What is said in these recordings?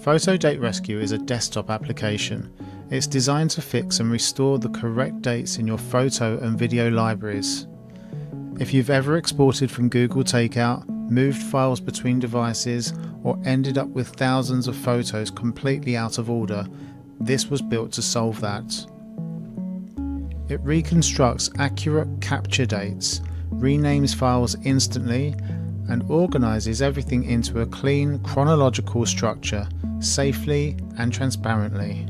Photo Date Rescue is a desktop application. It's designed to fix and restore the correct dates in your photo and video libraries. If you've ever exported from Google Takeout, moved files between devices, or ended up with thousands of photos completely out of order, this was built to solve that. It reconstructs accurate capture dates, renames files instantly, and organizes everything into a clean chronological structure, safely and transparently.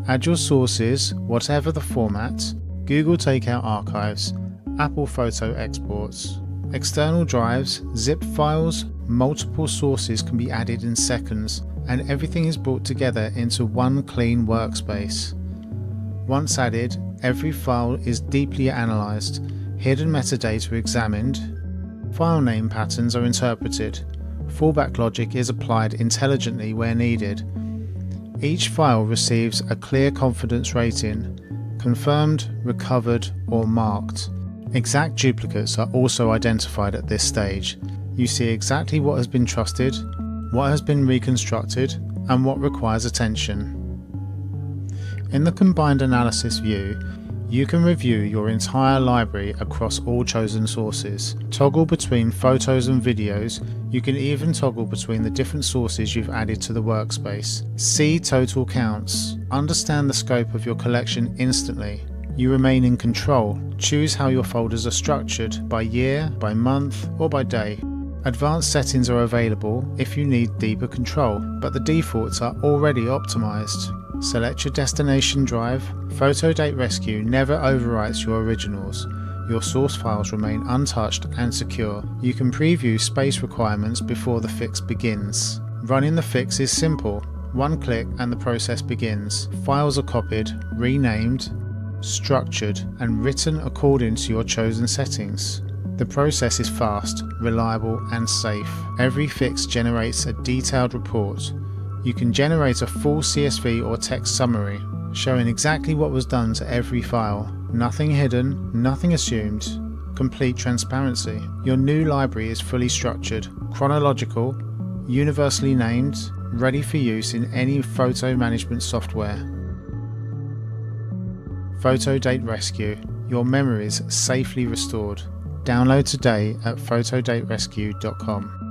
Add your sources, whatever the format: Google Takeout archives, Apple Photo exports, external drives, zip files. Multiple sources can be added in seconds, and everything is brought together into one clean workspace. Once added, every file is deeply analyzed, hidden metadata examined, file name patterns are interpreted, fallback logic is applied intelligently where needed. Each file receives a clear confidence rating, confirmed, recovered, or marked. Exact duplicates are also identified at this stage. You see exactly what has been trusted, what has been reconstructed, and what requires attention. In the Combined Analysis view, you can review your entire library across all chosen sources, toggle between photos and videos. You can even toggle between the different sources you've added to the workspace. See total counts. Understand the scope of your collection instantly. You remain in control. Choose how your folders are structured, by year, by month, or by day. Advanced settings are available if you need deeper control, but the defaults are already optimized. Select your destination drive. Photo Date Rescue never overwrites your originals. Your source files remain untouched and secure. You can preview space requirements before the fix begins. Running the fix is simple. One click and the process begins. Files are copied, renamed, structured, and written according to your chosen settings. The process is fast, reliable, and safe. Every fix generates a detailed report. You can generate a full CSV or text summary, showing exactly what was done to every file. Nothing hidden, nothing assumed. Complete transparency. Your new library is fully structured, chronological, universally named, ready for use in any photo management software. Photo Date Rescue. Your memories safely restored. Download today at photodaterescue.com.